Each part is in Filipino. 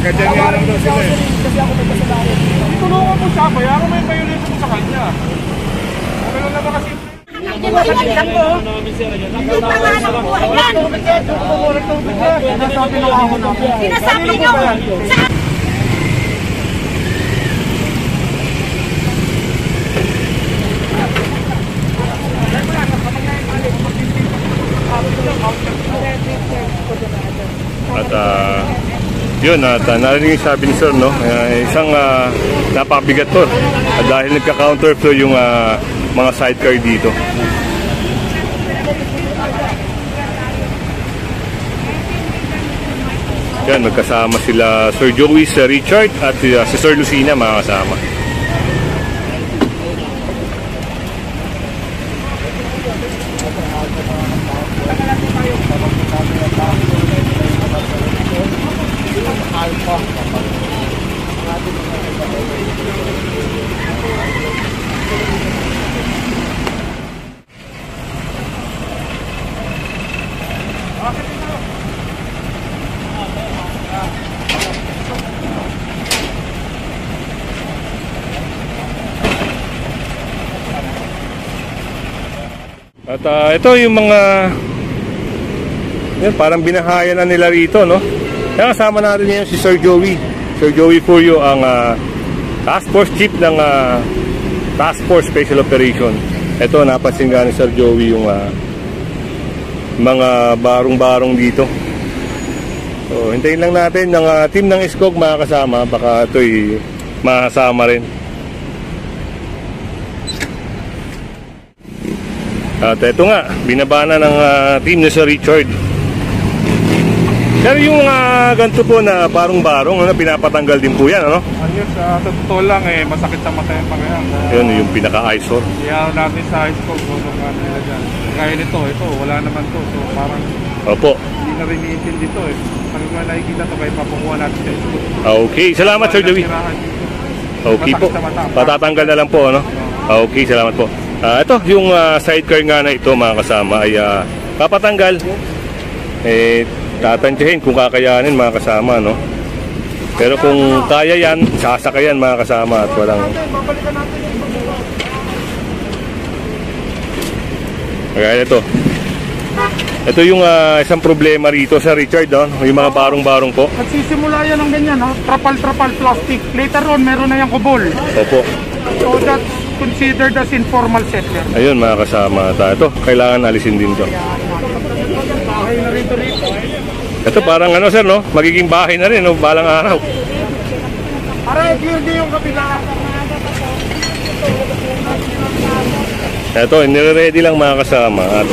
Gaganyan nga lang daw sila eh. Kasi ako may kasalanan. Tulungan mo siya, bayaran mo yung violation mo sa kanya. Okay lang naman kasi. Hindi mo pinagdang ko. Hindi pangalang buhay yan. Sinasabi nyo. At yun, at narinig yung sabi ni Sir, no? Isang napakabigat to. At dahil nagka-counterflow yung mga sidecar dito. Yan, magkasama sila Sir Joey, Sir Richard at si Sir Lucina mga kasama. At ito yung mga yan, parang binahayan na nila rito, no? Kaya kasama natin ngayon si Sir Joey. Sir Joey Furio, ang Task Force Chief ng Task Force Special Operation. Ito, napansin nga ni Sir Joey yung mga barong-barong dito. So, hintayin lang natin ng team ng ISCOG mga kasama. Baka ito'y makasama rin. At ito nga, binaba na ng team ni Sir Richard. Pero yung ganito po na barong-barong, pinapatanggal din po yan, ano? Ayun, sa totoo lang masakit sa mata yung pagayang. Yun, yung pinaka-eyesore. Iyaw natin sa high school kung ano nila dyan. Kaya nito, wala naman to. So parang opo, hindi na rin iintindi to eh. Pag nakikita to, kaya papakuha natin sa school. Okay, salamat Sir Joey. Okay po, patatanggal na lang po, ano? Okay, salamat po. Ito, yung sidecar nga na ito mga kasama ay papatanggal. Tatantyahin kung kakayanin mga kasama, no? Pero kung kaya yan, sasakayan mga kasama at walang... Kaya ito. Ito yung isang problema rito sa Richard, no? Yung mga barong-barong po. Nagsisimula yan ng ganyan, no? Trapal-trapal plastic. Later on, meron na yung kubol. Opo. So that's considered as informal settler. Ayun mga kasama. Ito, kailangan alisin din to. Bahay na rito rito. Ito parang ano sir, no? Magiging bahay na rin, no? Balang araw. Aray, clear din yung kabila. Ito, nire-ready lang mga kasama. At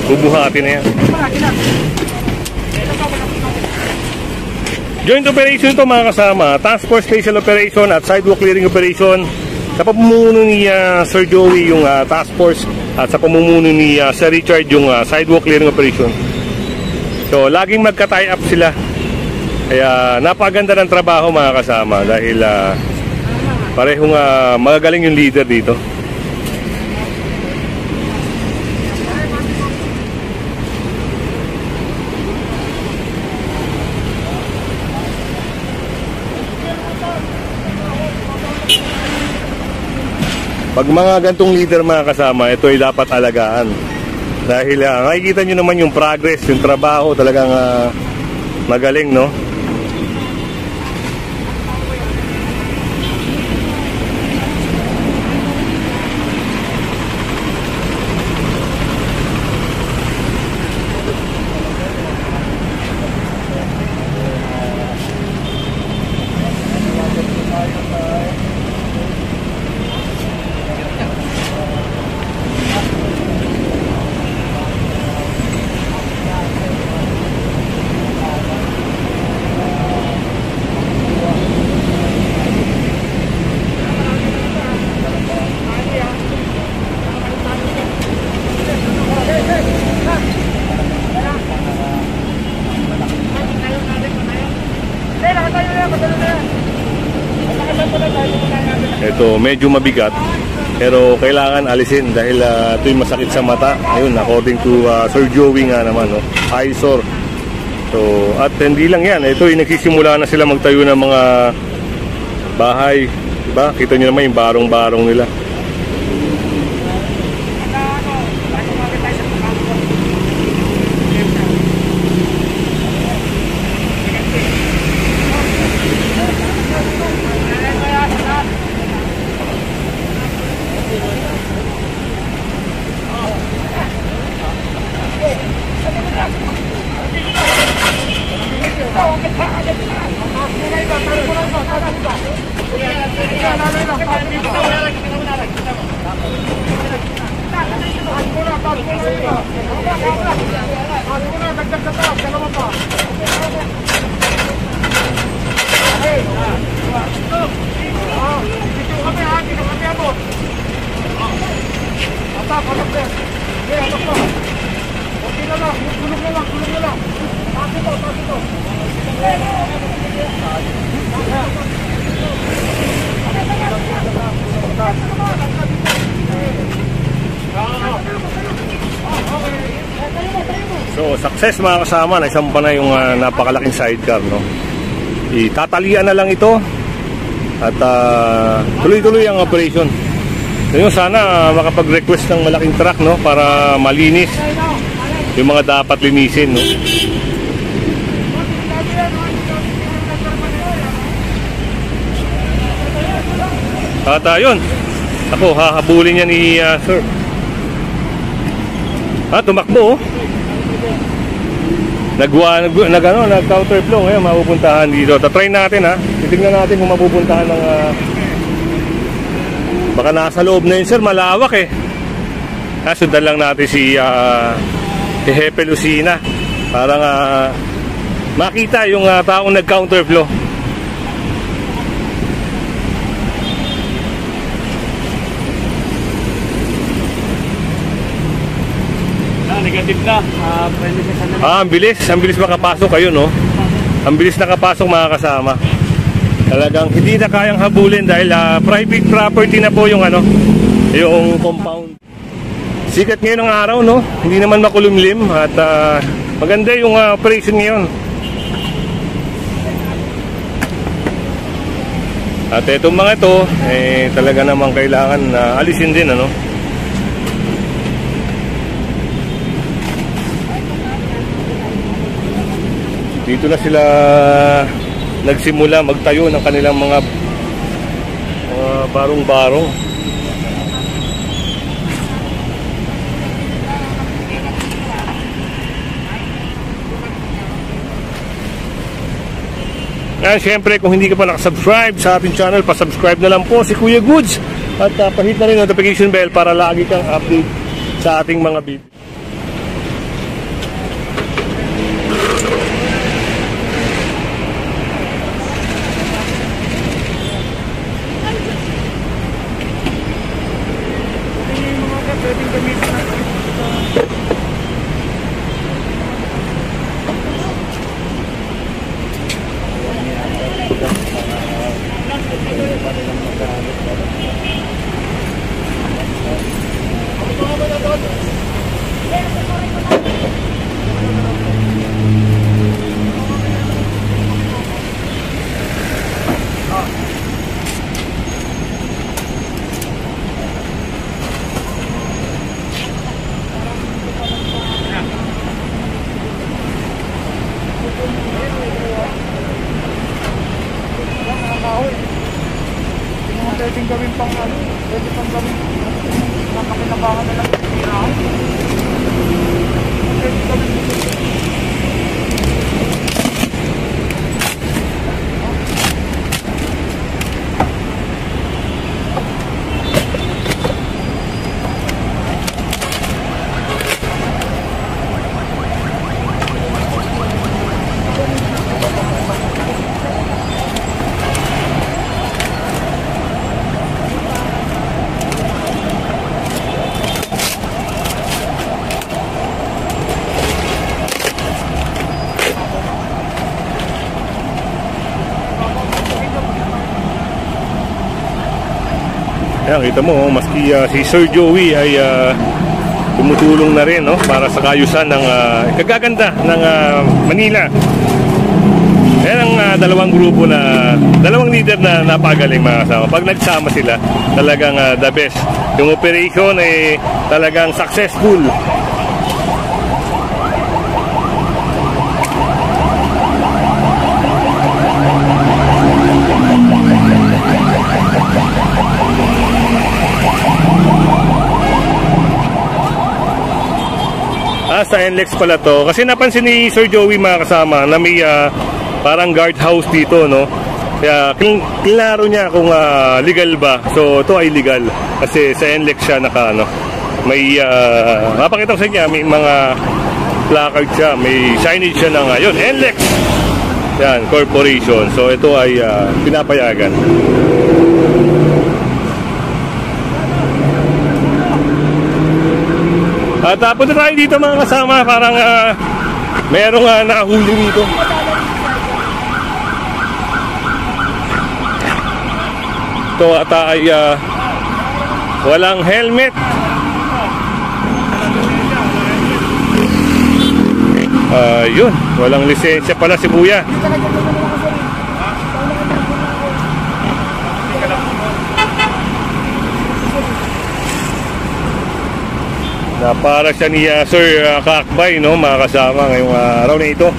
bubuhati na yan. Joint operation to mga kasama. Task Force Special Operation at Sidewalk Clearing Operation. Sa pamumuno ni Sir Joey yung Task Force at sa pamumuno ni Sir Richard yung Sidewalk Clearing Operation. So laging magka-tie up sila. Kaya napaganda ng trabaho mga kasama dahil parehong magagaling yung leader dito. Pag mga gantong leader mga kasama, ito ay dapat alagaan. Dahil nakikita nyo naman yung progress, yung trabaho talagang magaling, no? Ito medyo mabigat pero kailangan alisin dahil ito'y masakit sa mata. Ayun, according to Sir Joey nga naman, no? Eyesore. So So, at hindi lang yan. Ito, nagsisimula na sila magtayo ng mga bahay. Diba? Kita nyo naman yung barong-barong nila. So, success mga kasama, naisampa na yung napakalaking sidecar, no? Itatalian na lang ito at tuloy-tuloy ang operation. So, sana makapag-request ng malaking truck, no? Para malinis yung mga dapat linisin, no? At yun, ako hahabulin niya ni sir. Tumakbo, oh. Nag-counter flow ngayon, mapupuntahan dito. Tatry natin, ha. Titignan natin kung mapupuntahan ng baka nasa loob na yun, sir. Malawak, eh. Sundan lang natin si Jefe Lucina para makita yung taong nag-counter flow. Negative na. Ang bilis makapasok kayo, no? Ang bilis nakapasok mga kasama. Talagang hindi na kayang habulin dahil private property na po yung yung compound. Sikat ngayon ng araw, no? Hindi naman makulimlim at maganda yung operation ngayon. At itong mga ito, talaga namang kailangan alisin din, ano? Dito na sila nagsimula magtayo ng kanilang mga barong-barong. At syempre, kung hindi ka pa nakasubscribe sa ating channel, pasubscribe na lang po si Kuya Goods. At pahit na rin notification bell para lagi kang update sa ating mga video. Pwedeng gawin pang pwede pang gawin makakinabangan na lang tirahan. Pwede gawin Ayan, kita mo, maski si Sir Joey ay tumutulong na rin, no, para sa kaayusan ng kagaganda ng Manila. Yan ang dalawang grupo dalawang leader na napagaling mga kasama. Pag nagsama sila, talagang the best. Yung operation ay talagang successful. Sa NLEX pala to. Kasi napansin ni Sir Joey mga kasama na may parang guard house dito, no? Kaya klaro niya kung legal ba. So ito ay legal kasi sa NLEX siya may mapakita ko sa inyo, may mga placard siya, may signage siya ng yun, NLEX yan, corporation. So ito ay pinapayagan. At punta tayo dito mga kasama, parang merong nakahuli dito. Ito ata ay walang helmet. Yun, walang lisensya pala si Kuya. Na para siya ni Sir Kakbay, no, mga kasama ngayong araw na ito.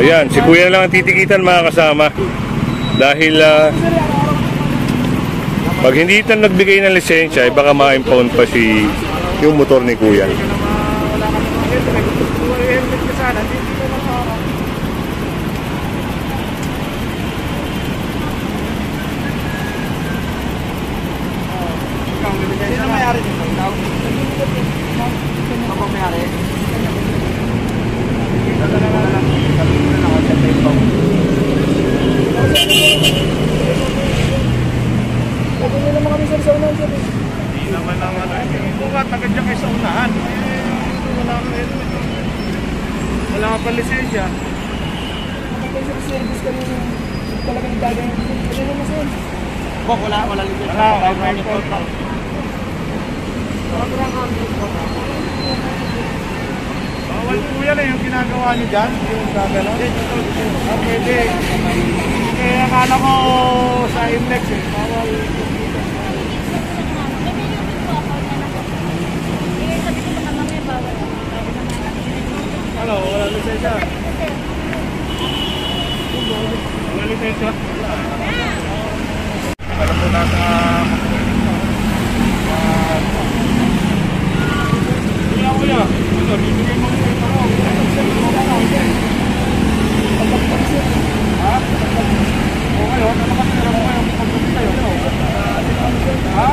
Ayan, si Kuya lang ang titikitan mga kasama. Dahil pag hindi ito nagbigay ng lisensya, baka ma-impound pa yung motor ni Kuya. Sino may-ari dito? Ako may-ari. Hindi naman ang ito nga, tagad dyan kayo sa unahan. Wala nga pa lisensya. Service kami talagang gagawin. Ano naman sa'yo? Wala lisensya. Bawal po yan yung ginagawa niyo dyan. Yung gagalaw. Pwede. Kaya akala ko sa index bawal. Ano, wala lisensya? Wala lisensya? Alam po nasa kuya. Ito, bibigay mo yung ito. Ha? O ngayon, ano ka tinira mo ngayon? Pagpapit tayo. Ha?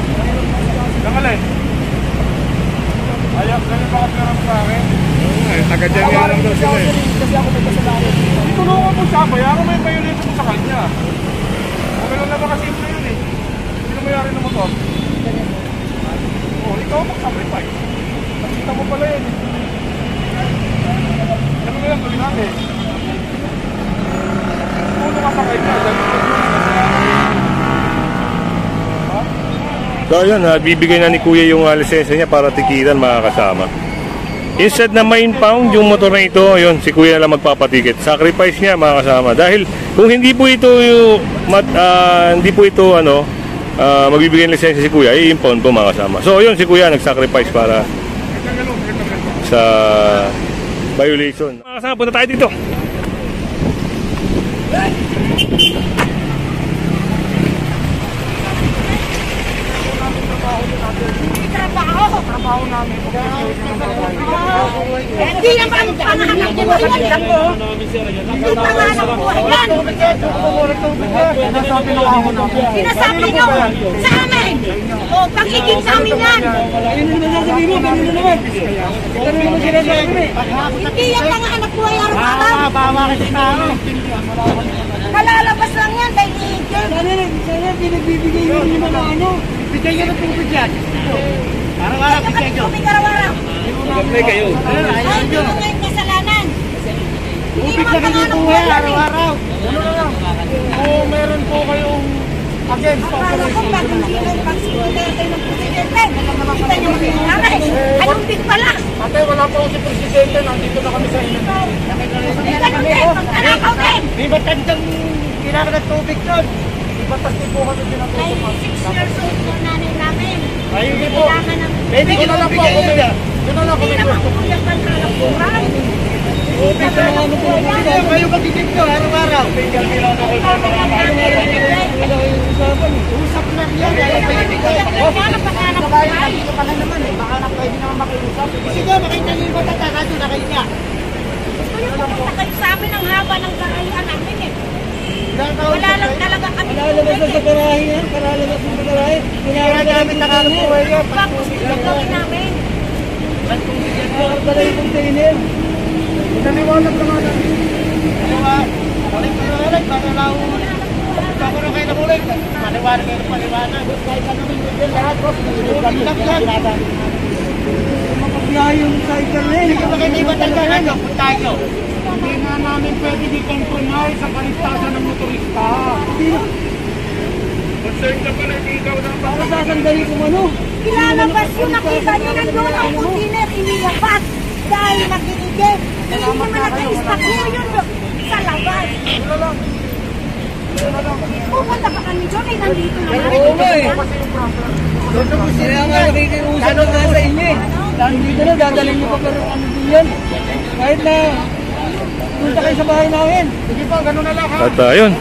Nakalin? Ayaw, ganyan baka tinira mo sa akin? Taga dyan nga lang daw sila eh. Kasi ako may kasalanan. Itulungan mo siya, bayaran mo yung violation mo sa kanya. Okay lang naman kasi ito yun eh. Hindi na mayari ng motor. O, ikaw mag-sacrifice. Nakita mo pala yun. Ano mo yan, tuloy natin. Puno ka pa kayo niya. So yun, bibigay na ni Kuya yung lisensya niya para tikitan mga kasama. Instead na ma-impound yung motor na ito, yun, si Kuya na lang magpapatikit. Sacrifice niya mga kasama. Dahil kung hindi po ito magbibigay ng lisensya si Kuya, i-impound po mga kasama. So yun, si Kuya nag-sacrifice para sa violation. Mga kasama, punta tayo dito. Trabaho namin. Hindi naman panganak niyo yan mo. Hindi panganak po yan. Sinasabi na ako namin. Sinasabi niyo sa amin. O O, pag-igip namin yan. Hindi yan mga anak buhay araw-araw. Nalalabas lang yan dahil i-igip. Pinagbibigay nyo yung mga ano. Bigay nyo ng tubig yan. Araw-araw bigay nyo. Tubig araw-araw. Mag-apply kayo. Ay, hindi mo ngayon kasalanan. Tubig na kayo buhay araw-araw. Ano na lang? Kung meron po kayong against Akala ko pag hindi mo pag-secretary ng presidente, kita niyo mangyayari. Anong big pala? Ate, wala po si Presidente. Nandito na kami sa inyo. Ganun din, magtanakaw din. Di ba tandang kailangan ng tubig doon? Batas din po kami Ay, pinatutupan. 6 years old po nanay namin. Ayun din po. Kailangan ng... Pwede nyo lang bigay nyo dyan. Doon na lang Hindi kami. naman po yung pagkalapuran. Tubig sa mga ano po. Kayo magiging nyo araw-araw. Usap lang yan. Ayaw pa yung bigay. Nandito ka na naman eh. Baka na pwede naman makiusap. Sige, makita nyo yung batata. Radyo na kayo niya. Gusto niyo pumunta kayo sa amin ang haba ng karayaan namin eh. Wala lang talaga kami. Karalabas sa garahe yan. Karalabas sa garahe. Kaya namin nakalupuhay yan. Tapos gagawin namin. Nakakala yung container. Pinaliwanag na nga namin. Ano ba? Ulit ko na ulit. Baka na ulit. Baka na kayo na ulit. Paliwanag kayo na paliwanag. Kahit ano rin yun lahat. Ulit lang yan. Makabiyahe yung cycle na yun. Hindi ba kayo iba talaga nyo? Punta nyo. Hindi nga namin pwede di-compromise sa kaligtasan ng motorista. Concern ka pala, hindi ikaw na Para sasandali kung ano. Ilalabas yung nakita niyo nandun ang container, inilabas. Dahil nakiigip. Hindi naman naka-stack niyo yun sa labas. Pupunta pa kami doon, ay nandito naman. Oo nga eh. Kaya nga nakikiusap na nga sa inyo eh. Nandito na, dadalhin nyo pa pero ano din yan. Kahit na punta kayo sa bahay namin. Sige po, gano'n na lang ha. At ayun,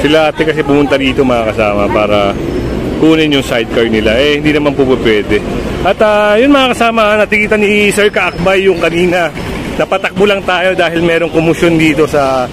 sila ate kasi pumunta dito mga kasama para kunin yung sidecar nila. Eh, hindi naman po pwede. At yun mga kasama, natikita ni Sir Kaakbay yung kanina. Napatakbo lang tayo dahil merong kumusyon dito sa